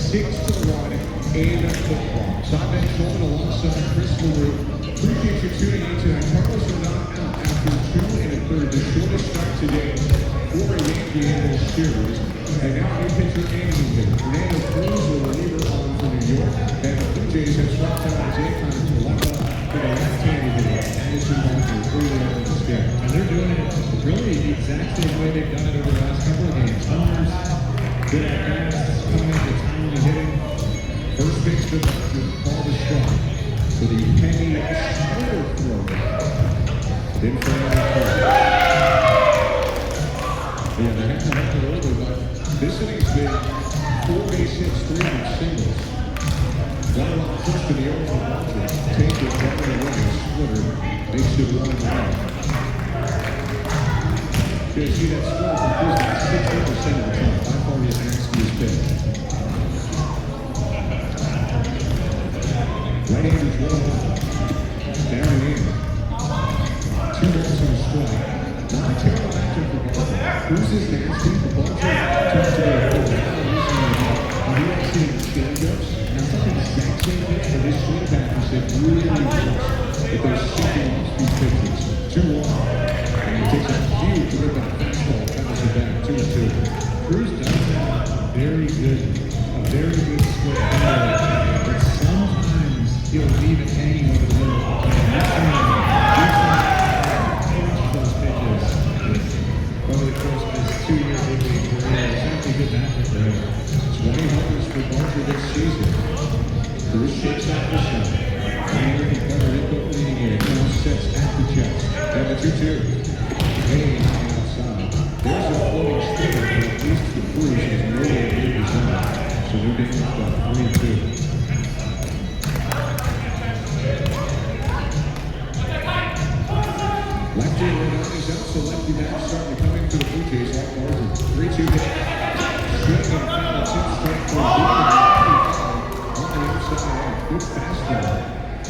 6-1 in football. So I've been Coleman alongside Chris LaRue. Appreciate you tuning in tonight. Carlos are not out after 2 1/3, the shortest start today for a Yankee Annual Series. And now new pitcher and new hitter. Fernando Cruz, the reliever on for New York. And the Blue Jays have swapped out Isaiah Connor to left for the left-handed hitter, Addison Barker, early on in this game. And they're doing it really the exact same way they've done it over the last couple of games. Homers, good at bats, coming in with timely hitting. First pitch to Barker, ball to strike. So the Penny Splitter throw. Then Fernando Cruz. Yeah, they have to help it early, but this inning's been 4 base hits, 3 singles. Got a lot of push to the over for Barker. Take it, right away, Splitter makes it 1-1. You see that score from Cruz about 60% of the time. By far his nastiest pitch. Right-handers 1-1. Down and in. 2 balls and a strike. Not a terrible matchup for Barker. Cruz is nasty. The Barker turns to the full. He likes hitting the change-ups. Now, it's not the exact same pitch, but his swing patterns have really works with those sinking off-speed pitches. 2-1. And he takes a huge rip on a fastball, bounces it back, 2-2. Cruz does have a very good split finger, but sometimes he'll leave it hanging over the middle of the plate. Those pitches over the course of his 2-year big league career. It's actually a good matchup for him. 20 homers for Barker this season. Cruz shakes out the shot. American Puerto Rico leading in. Now sets at the chest. Down to 2-2. Hey, outside. There's a floating stinger, but at least the Cruz has no way to leave his own. So new damage done. 3-2. Lefty right is out, so lefty back starting to come in for the Blue Jays off Barker. 3-2 hit. Swing and foul. 2 strike for on the outside. Good fastball.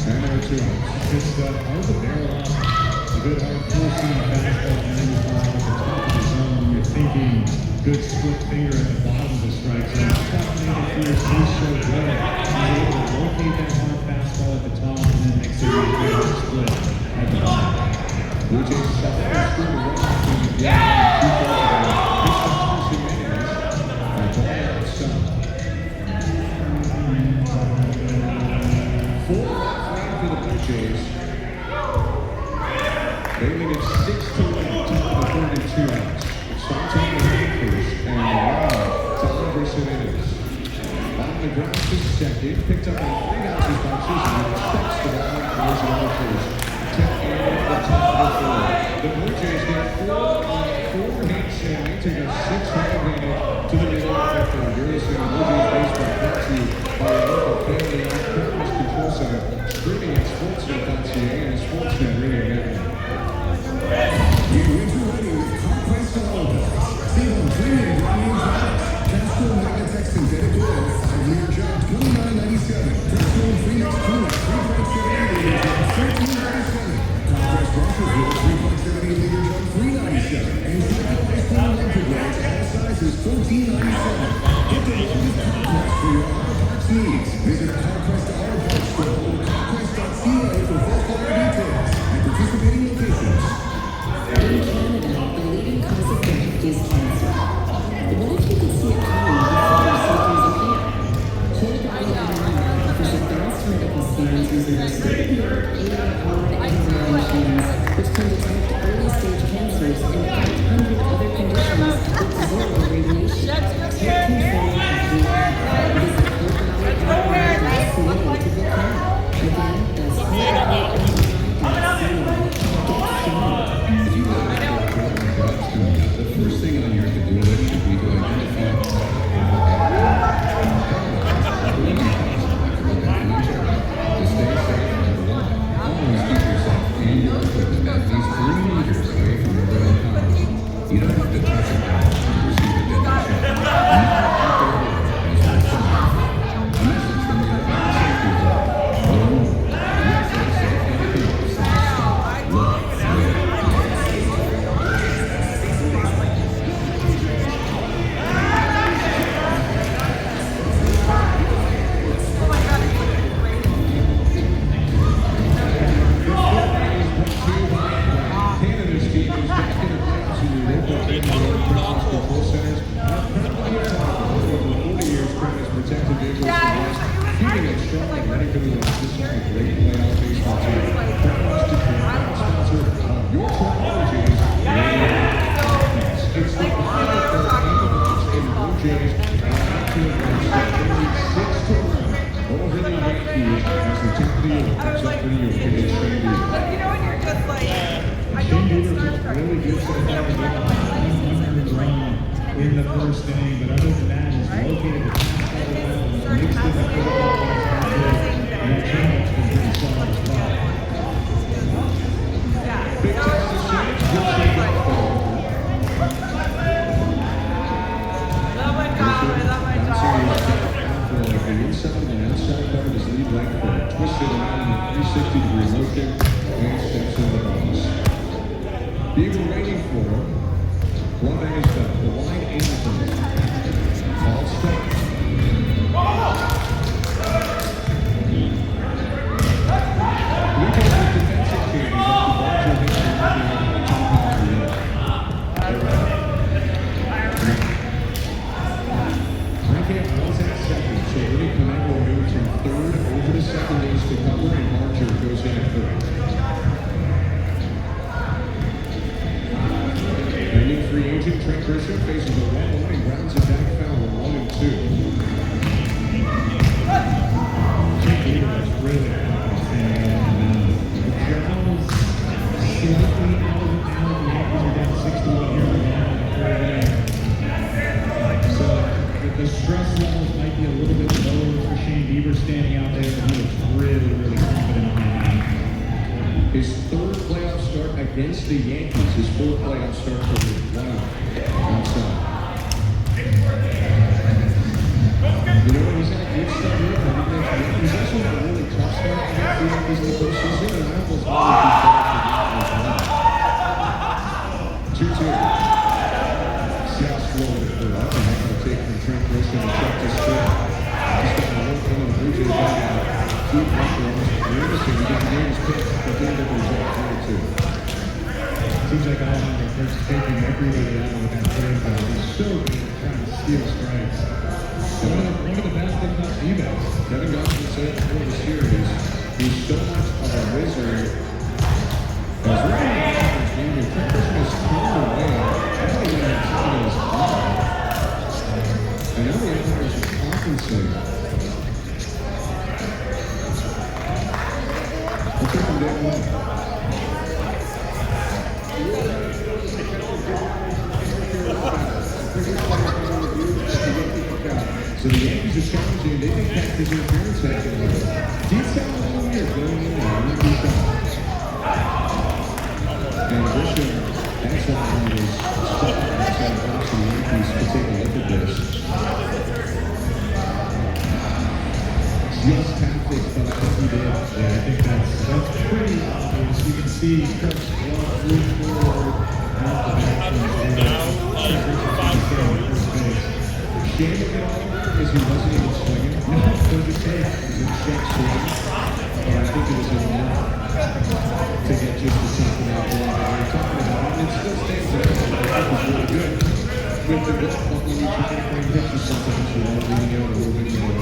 And there are 2 outs. Good stuff. Hard to barrel up. A good hard full-seam fastball at 95 at the top of the zone. You're thinking good split finger at the bottom of the strike zone. He's so good. He's able to locate that hard fastball at the top and then makes it a good split at the bottom. Blue Jays shot the screw to one from the game. 2 balls ago. Pitched to Rozzie Jimenez. And ball outside. 4 left for the Blue Jays. They lead it 6-1, top of the 3rd and 2 outs. It's Santana first, and to Andres Jimenez. On the ground to second, picked up on 3 ounces by Chisholm, and steps the ball and goes on the first. 10 and the top of the 4th. The Blue Jays get 4 hits, and they take a 6-1 advantage to the middle of the 3rd. You're listening to Blue Jays Baseball brought to you by your local family-owned Performance Control Center, streaming at sportsnet.ca and the Sportsnet Radio Network. Get winter ready with Conquest Auto Parts. Save on premium brand-new products. Castrol Magnitex synthetic oil, 5-liter jug, $29.97. Castrol Phoenix Cooler, 3.78 liters jug, $13.97. Conquest Brushers Roll, 3.78 liter jug, $3.97. And Zippo Ice Cream Electric Rags, all sizes, $14.97. Get the love of Conquest for your auto parts needs. Visit Conquest Auto Parts store or conquest.ca for full color details and participating locations. In Canada, the leading cause of death is cancer. What if you could see it coming before symptoms appear? Kid offers advanced medical scans using their state-of-the-art AI-powered MRI machines, which can detect early-stage cancers and 500 other conditions with zero radiation. Take control of your health. Visit strong and ready for the win. This is a great playoff baseball team. Promise to train and sponsor of your Toronto Jays. It's the final for the Angels and Blue Jays are to advance the 6-1 over the Yankees as the top of the year comes up for the year against San Diego. You know when you're just like, I Shane don't Bieber start looked for really good so far. He got one run in the first inning, but other than that, he's located the fastball, mixed it up with the ball, and that changeup's been pretty solid as well. Yeah. Big No, time it's to just see not. it. It's Good not shake like, up. love my job, I love my job. The inside and the outside part of his lead right foot, twisted around in a 360-degree motion, and steps in the box. Bieber waiting for him. One man is back. The wide Anderson. All stop. Blue Jays with defensive changes after Rozzie hit the top of the year. Reinkamp was at second, so Rudy Clemente will move from third over to second base to cover, and Marcher goes in at third. Pending free agent Trent Grisham faces a 1-1 and grounds it back foul 1-2. Shane Bieber was really confident, and the Browns slightly out of it now. The Yankees are down 6-1 here in the third inning. So the stress levels might be a little bit lower for Shane Bieber standing out there, but he was really, really confident on that. His third playoff start against the Yankees, his fourth playoff start for the outside. You know what, he's had a good start here, but he's also had a really tough start against the Yankees in the postseason, and I almost wanted to be better for the 2-2. South Florida for up, and that's going to take from Trent Grisham to check this strip. He's got to work on the Blue Jays dugout. Keep pressure on Mr. Anderson. He got games picked, but then the result 3-2. Seems like Alejandro Kirk's taking everybody out with that third ball. He's so good at trying to steal strikes. One of the best, if not the best. Kevin Gausman said before the series, he's so much of a wizard. As we're in the conference game here, Trent Grisham has turned away. I don't even have time in his eye. And now the Empires are compensating. I'll take him day one. So the Yankees are challenging. They think that his interference happened. Deep sound a little weird going in there. And Grisham, that's why I was stuck outside the box of the Yankees to take a look at this. Just tactics, but I think he did. Yeah, I think that's pretty obvious. You can see Kirk's glove move forward out the back from his glove. Trent Grisham staying at first base. Shaming it all because he wasn't even swinging. No, it was a take. It was a check swing. But I think it was enough to get just the something out there that we were talking about. And it still stays there. I think it was really good. With the glove, but when you try to play pitches, sometimes you want to lean out a little bit more.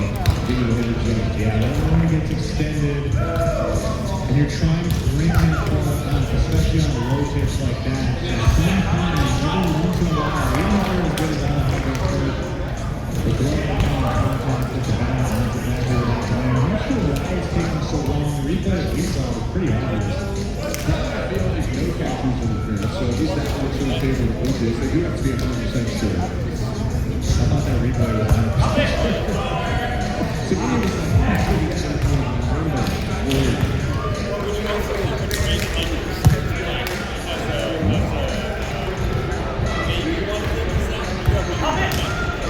Give it a hitter jump. Yeah, that one gets extended, and you're trying to bring that ball up, especially on a low pitch like that. And sometimes, every once in a while, even if you're as good as Alejandro Kirk, the glove will come in contact with the bat and runs it back over that line. I'm not sure why it's taking so long. The replay that we saw was pretty obvious. I feel like no catchers interference, so at least that works in the favor of the Blue Jays. They do have to be 100% sure. I thought that replay was 100% sure. To me, it was like, actually, you guys are playing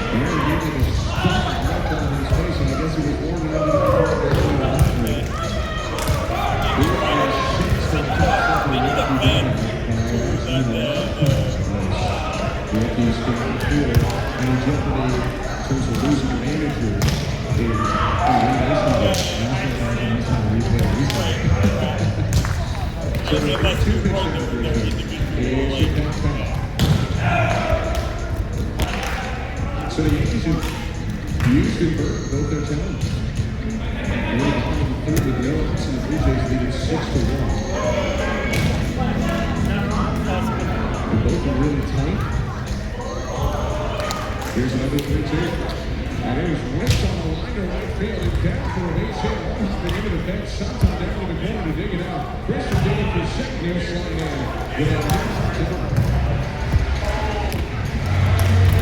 Aaron David is stuck right down in his face, and I guess he was warming up to the court there in the last week. He was 6 to the top of the Yankee down. Yankees getting the field and in jeopardy in terms of losing a manager in so they've got 2 pitch so the Yankees have used and burnt both their talents. Third with no outs, and the Blue Jays lead it 6-1. They're both are really tight. Here's another 3-2. And there's whipped on the line to right field and down for a base hit. One hopping into the bench, Santos down to the corner to dig it out. Christian digging for second. He'll slide in with a touchdown.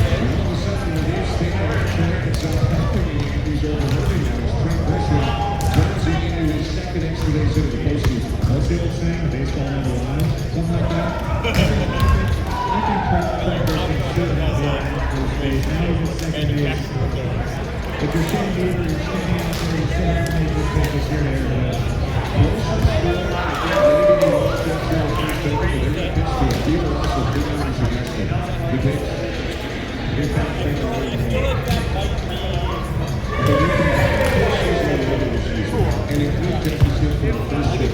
And all of a sudden, with his standing track, it's helping the Yankees overloading now. It's Trent Grisham bouncing into his second extra base hit of the postseason. What's the old saying? Baseball number one? Something like that? I think Trent Grisham should have been at first base. Now he's at second base. If you're Shane Bieber, you're standing out there, you still have to make your pitches here and there. Bieber also big numbers against him. The pitch. Here comes Trent Grisham. And it good deficit for the first hit.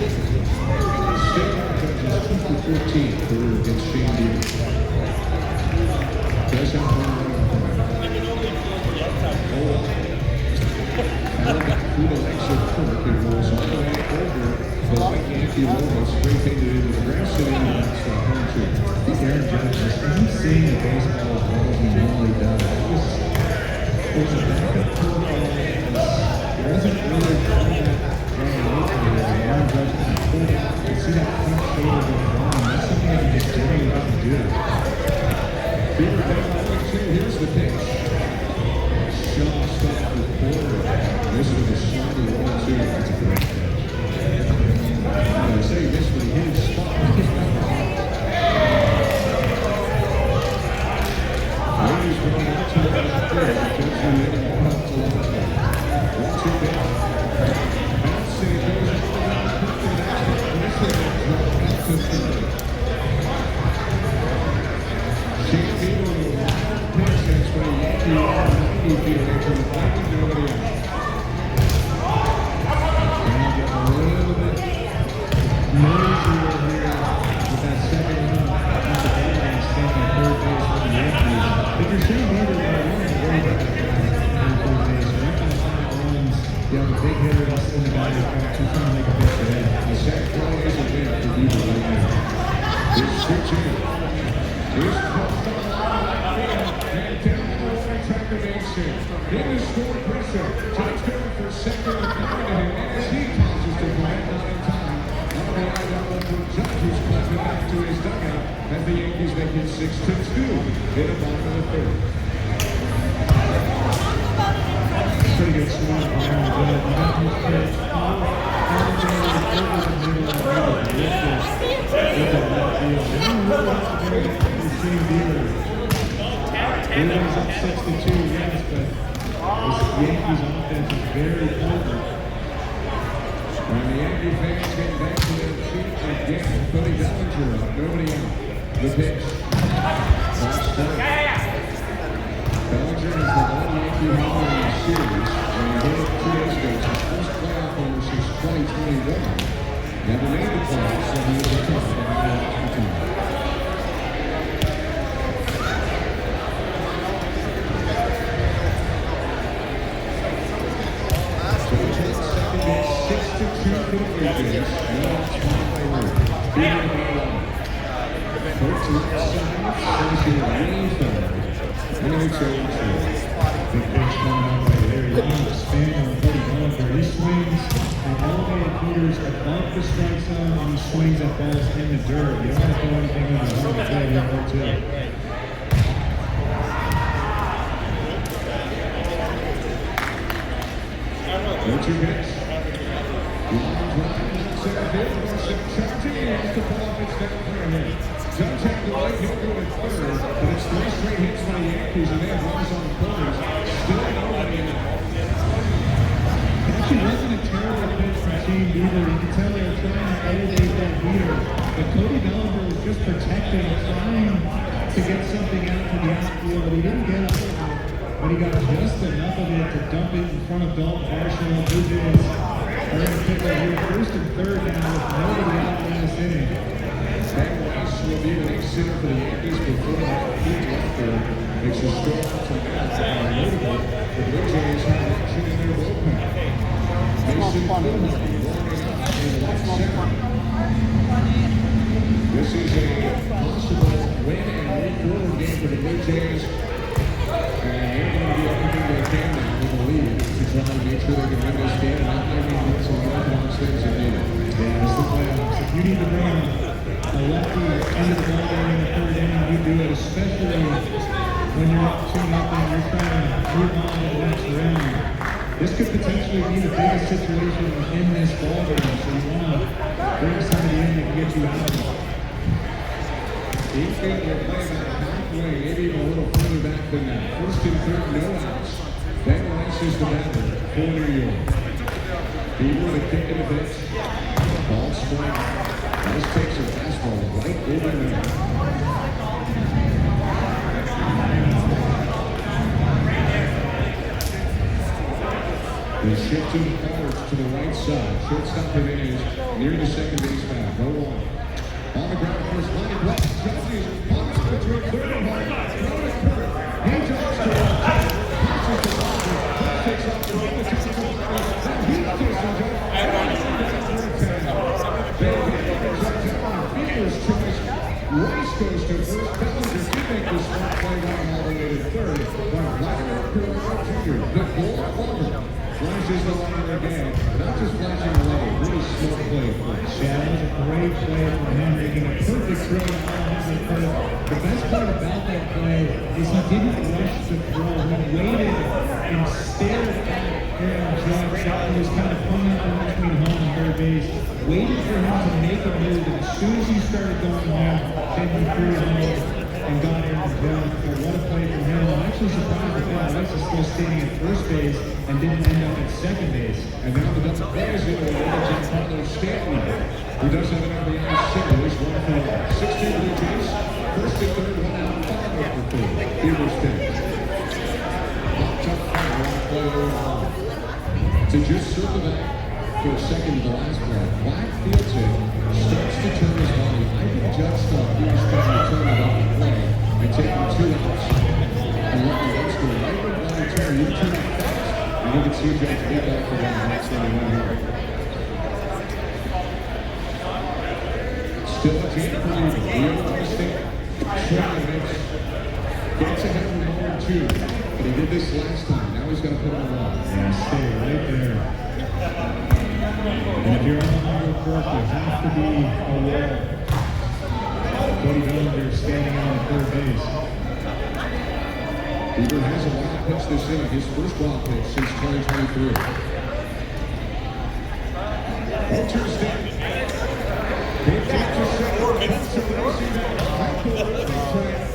State judges 2 for 14 career against Shane Bieber. Does have one running point. Through the legs of Kirk, it rolls all the way over the white Yankee logo, spray painted into the grass and into the home too. Aaron Judge, are you seeing the baseball as well as he normally does? There's a backup profile. There isn't really all that very locally where Aaron Judge can pull out and see that front shoulder go wrong. That's something that he just generally doesn't do. Bieber down by 1-2. Here's the pitch. Shaw stopped the corner. This is a sliding 1-2. That's a great pitch. I say this when he hit his spot. Ladies going out to the left field. Judge in the out to left field. 1-2 pitch. Bouncing goes out the line. Quickly that's the Grisham dropped out to third. Shane Bieber with a wild pitch. That's for the Yankee on 90 feet away from the back of nobody out. And get a little bit noisier here with that second run at the ball and standing third base for the Yankees. If you're Shane Bieber, you're running very good at third base. You're not going to find runs. You have a big hitter that's in the guy who's trying to make a pitch today. The sack fly is a win for Bieber right now. Here's 2-2. Here's crossed on the line and down the line track of base hit. In the score pressure. Judge going for second and 9 as he tosses to Grant not in time. On the line out for Judge who's climbing back to his dugout as the Yankees make it 6-2 in the bottom of the third. Pretty good swing from Aaron Judge. You got his pitch over the middle of the field. With the left field. They don't really have to do it with Shane Bieber. Everybody's up 6-2, yes, but this Yankees offense is very potent. And the Yankee fans get back to their feet again. Cody Bellinger up, nobody out. The pitch. Bellinger is the one Yankee homer in the series. And he hit it 2 days ago. It's his first playoff homer since 2021. Never made the playoffs, so he was a tough one to watch the team. So the Jets second base 6-2 for the Blue Jays. No outs, 1 by 1. Hurt to the side, finishing way third. And it's 0-2. Big pitch coming out right there. You want to expand on Cody Bellinger. He swings at elevated heaters above the strike zone, and he swings at balls in the dirt. You don't have to throw anything in the zone to play here, too. 0-2 pitch. Long drive, center field, Marcin charging, off the ball, it's down for a hit. Judge had the right, he'll go to third, but it's 3 straight hits for the Yankees, and they have runs on the corners. Still nobody in it. It actually wasn't a terrible pitch from Shane Bieber. You can tell they were trying to elevate that heater. But Cody Bellinger was just protecting, trying to get something out to the outfield, but he didn't get it. But he got just enough of it to dump it in front of Dalton Varsho. Blue Jays are going to pick up here first and third now with nobody out in this inning. Ben Weiss will be the next hitter for the Yankees before that heat lefter makes a start to Matt. Notable, the Blue Jays have action in their bullpen. Mason Anderson warming up in left center. This is a possible win and move forward game for the Blue Jays. And they're going to do everything they can now with the lead to try to make sure they can win this game and not maybe get some orthodox things they need. Yeah, it's the playoffs. If you need to bring a lefty end of the ball game in the third inning, you do it, especially when you're up 2-0, you're trying to move on to the next round. This could potentially be the biggest situation in this ball game, so you want to bring somebody in that can get you out of it. Each game will play about halfway, maybe even a little further back than that. First and third, no outs. Ben Rice is the batter for New York. Bieber with a kick in the pitch. Ball swing. Rice takes a fastball right over there. They shift to the forwards to the right side. Shortstop Hernandez near the second base path. 0-1. On the ground, first line left. Rozzie pops between third and home. Throw it curve. He drops to the left. Passes the ball. Takes off the ball. Takes the ball. He dishes it. Bieber's choice. Rice goes to first. Bellinger can make the smart play down all the way to third. But Vladimir Guerrero Jr., the goal forward, flashes the line again. Not just flashing the line, really smart play for him. Yeah, that was a great play for him, making a perfect throw to Alejandro Kirk. The best part about that play is he didn't rush the throw. He waited and stared at Aaron Judge, who was kind of hung up in between home and third base. Waited for him to make a move, and as soon as he started going left, then he threw it home and got Aaron Judge. But what a play from him. I'm actually surprised that Ben Rice is still standing at first base and didn't end up at second base. And now the double play is in the way to Carlos Stanton, who does have an RBI single. He's 1 for 16 Blue Jays. First and third, 1 out, 5 for 4. Bieber's pitch. Tough play over. To just circle back for a second to the last play, Black fields it, starts to turn his body. I think Judge thought he was trying to turn it off the play and take 2 outs. And let the next go right with Vladimir Turner. You turn it fast, and you can see Judge get back for that next one he went here. Still a team for you. Real mistake. Trying to mix. Gets ahead from 1-2. But he did this last time. Now he's got to put on the line. Yeah, stay right there. And if you're on the Honda court, there has to be a wall. Cody Bellinger standing on third base. Bieber has a wild pitch this inning, his first wild pitch since 2023. Walters down. Hit back to center.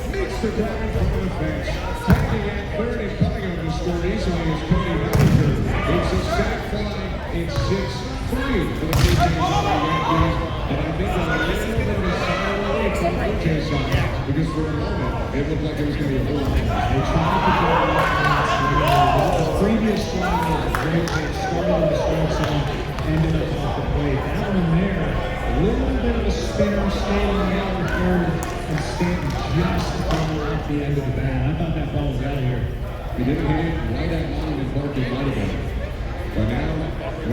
Makes the grab in front of the fence. Tagging at third and coming on to score easily is Cody Bellinger. It's a sac fly. It's 6-3 for the Blue Jays on the Yankees. And I think that a little bit of a sign of relief from the Blue Jays side, because for a moment, it looked like it was going to be a little bit. They tried to get the previous one was a great pitch, started on the strike zone, ended up off the plate. That one there, a little bit of a spinner, stayed on the outer third, and Stanton just off the end of the bat. I thought that ball was out of here. He didn't hit it right at line and parked it right about it. But now, 2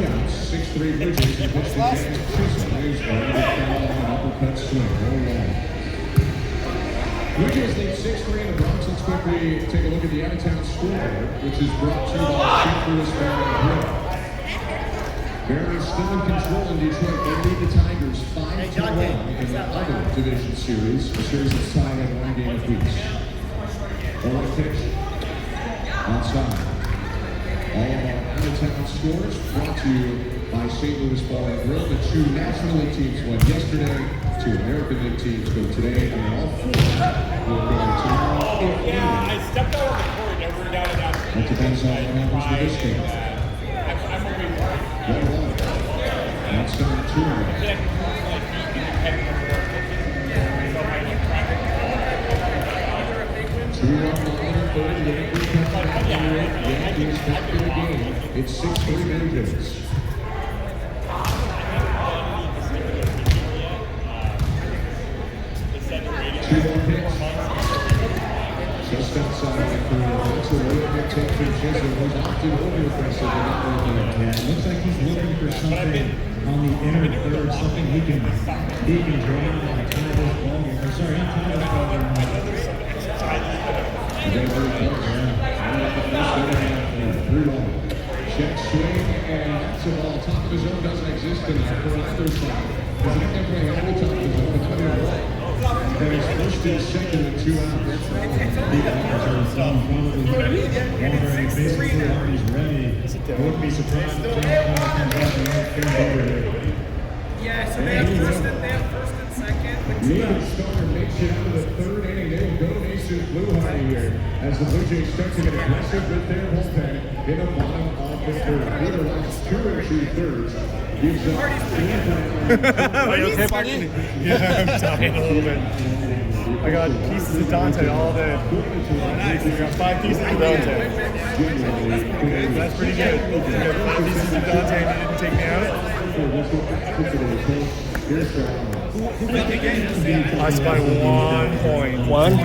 outs, 6-3 Blue Jays, and puts the Jazz Chisholm is going to foul on an uppercut swing. Blue Jays lead 6-3 in the Bronx. Let's quickly take a look at the out-of-town scoreboard, which is brought to you by St. Louis Barron Grill. Barron is still in control in Detroit. They lead the Tigers 5-1 in the other division series. A series that's tied at 1 game apiece. 1 pitch. Outside. All of our out-of-town scores brought to you by St. Louis Bar and Grill. The 2 National League teams went yesterday, 2 American League teams go today, and all 4 will go tomorrow. Yeah, I stepped out of the court and we're down and down. That depends on what happens with this game. I'm okay with it. 1-1. Outside 2. Yankees back in the game. It's 6-3 Blue Jays. 2 more hits. Just outside. That's a little bit taken Chisholm, who's often over-aggressive in that movement. Yeah, it looks like he's looking for something on the inner third, something he can drive and tie this ball game. Or sorry, not tie this ball game. They're very close. Check swing, and that's a ball. Top of the zone doesn't exist tonight for either side. Because I think they're playing all top of the zone, but not even one. And it's first and second and 2 outs. The offense are probably wondering basically are he's ready. I wouldn't be surprised if John comes back and they're over here. Yeah, so they have first and second. Neither starter makes it out of the third inning. They will go Mason Blue High here as the Blue Jays start to get aggressive with their bullpen in the bottom of the third. With the last 2 and 2/3 gives up Are you okay, buddy? Yeah, I'm tired a little bit. I got pieces of Dante all day. Nice. I got 5 pieces of Dante. That's pretty good. I got 5 pieces of Dante and you didn't take me out? Here's I by 1 point. 1 point.